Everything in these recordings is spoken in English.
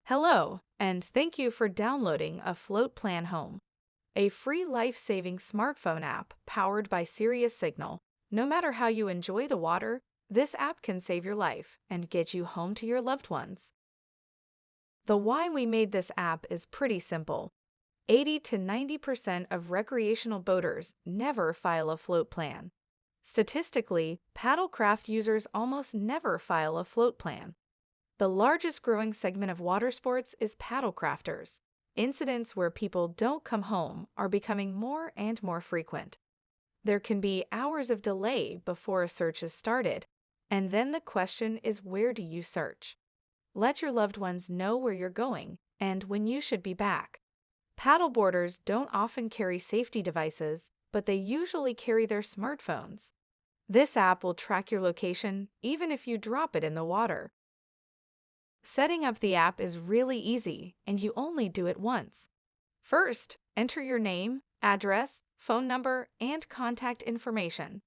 Hello, and thank you for downloading Afloat Plan Home, a free life-saving smartphone app powered by Sirius Signal. No matter how you enjoy the water, this app can save your life and get you home to your loved ones. The why we made this app is pretty simple. 80 to 90% of recreational boaters never file a float plan. Statistically, paddlecraft users almost never file a float plan. The largest growing segment of water sports is paddlecrafters. Incidents where people don't come home are becoming more and more frequent. There can be hours of delay before a search is started, and then the question is, where do you search? Let your loved ones know where you're going and when you should be back. Paddleboarders don't often carry safety devices, but they usually carry their smartphones. This app will track your location even if you drop it in the water. Setting up the app is really easy, and you only do it once. First, enter your name, address, phone number, and contact information.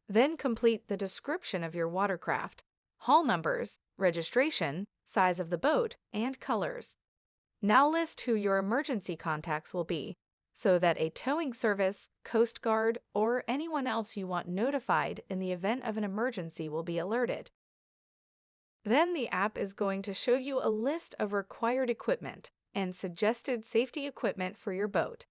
Then complete the description of your watercraft, hull numbers, registration, size of the boat, and colors. Now list who your emergency contacts will be, so that a towing service, Coast Guard, or anyone else you want notified in the event of an emergency will be alerted. Then the app is going to show you a list of required equipment and suggested safety equipment for your boat.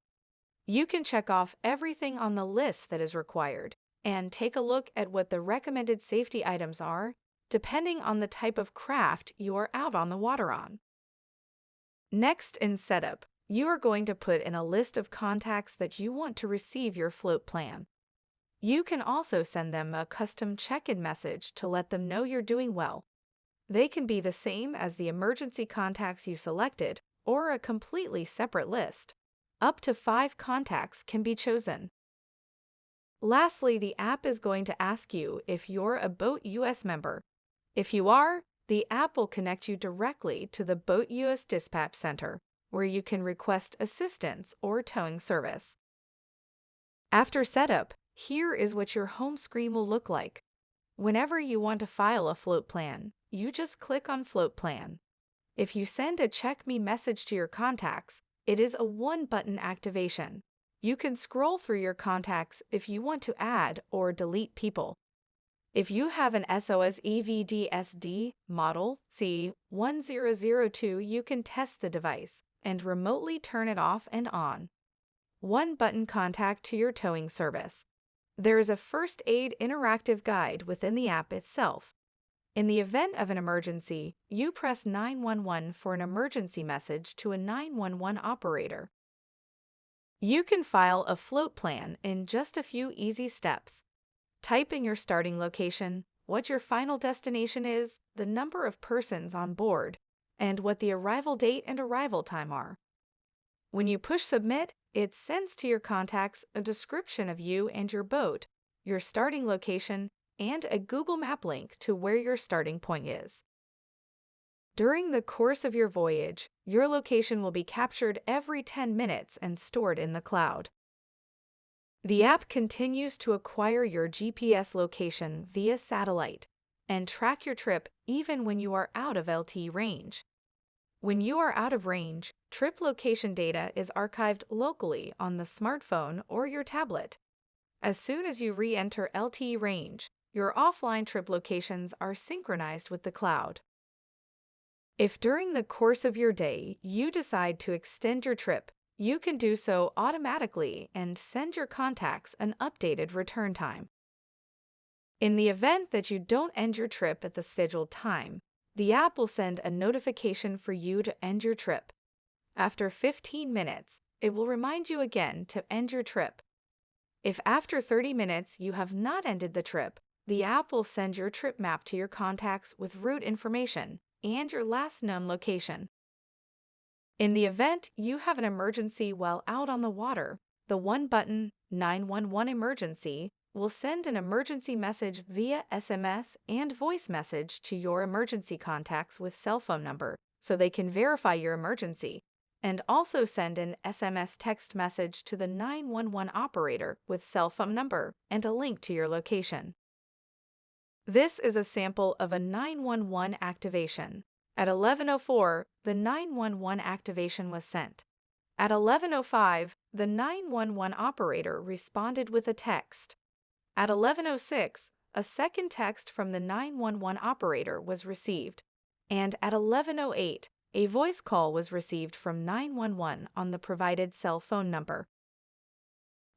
You can check off everything on the list that is required and take a look at what the recommended safety items are, depending on the type of craft you are out on the water on. Next, in Setup, you are going to put in a list of contacts that you want to receive your float plan. You can also send them a custom check-in message to let them know you're doing well. They can be the same as the emergency contacts you selected or a completely separate list. Up to 5 contacts can be chosen. Lastly, the app is going to ask you if you're a Boat US member. If you are, the app will connect you directly to the Boat US Dispatch Center, where you can request assistance or towing service. After setup, here is what your home screen will look like. Whenever you want to file a float plan, you just click on Float Plan. If you send a Check Me message to your contacts, it is a one-button activation. You can scroll through your contacts if you want to add or delete people. If you have an SOS EVDSD model C1002, you can test the device and remotely turn it off and on. One-button contact to your towing service. There is a first aid interactive guide within the app itself. In the event of an emergency, you press 911 for an emergency message to a 911 operator. You can file a float plan in just a few easy steps. Type in your starting location, what your final destination is, the number of persons on board, and what the arrival date and arrival time are. When you push Submit, it sends to your contacts a description of you and your boat, your starting location, and a Google Map link to where your starting point is. During the course of your voyage, your location will be captured every 10 minutes and stored in the cloud. The app continues to acquire your GPS location via satellite and track your trip even when you are out of LTE range. When you are out of range, trip location data is archived locally on the smartphone or your tablet. As soon as you re-enter LTE range, your offline trip locations are synchronized with the cloud. If during the course of your day you decide to extend your trip, you can do so automatically and send your contacts an updated return time. In the event that you don't end your trip at the scheduled time, the app will send a notification for you to end your trip. After 15 minutes, it will remind you again to end your trip. If after 30 minutes you have not ended the trip, the app will send your trip map to your contacts with route information and your last known location. In the event you have an emergency while out on the water, the one-button 911 emergency will send an emergency message via SMS and voice message to your emergency contacts with cell phone number so they can verify your emergency, and also send an SMS text message to the 911 operator with cell phone number and a link to your location. This is a sample of a 911 activation. At 11:04, the 911 activation was sent. At 11:05, the 911 operator responded with a text. At 11:06, a second text from the 911 operator was received. And at 11:08, a voice call was received from 911 on the provided cell phone number.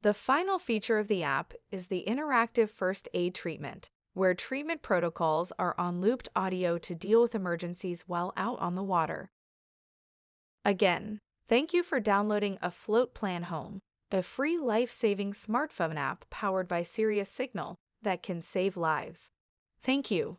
The final feature of the app is the interactive first aid treatment, where treatment protocols are on looped audio to deal with emergencies while out on the water. Again, thank you for downloading Afloat Plan Home, a free life-saving smartphone app powered by Sirius Signal that can save lives. Thank you.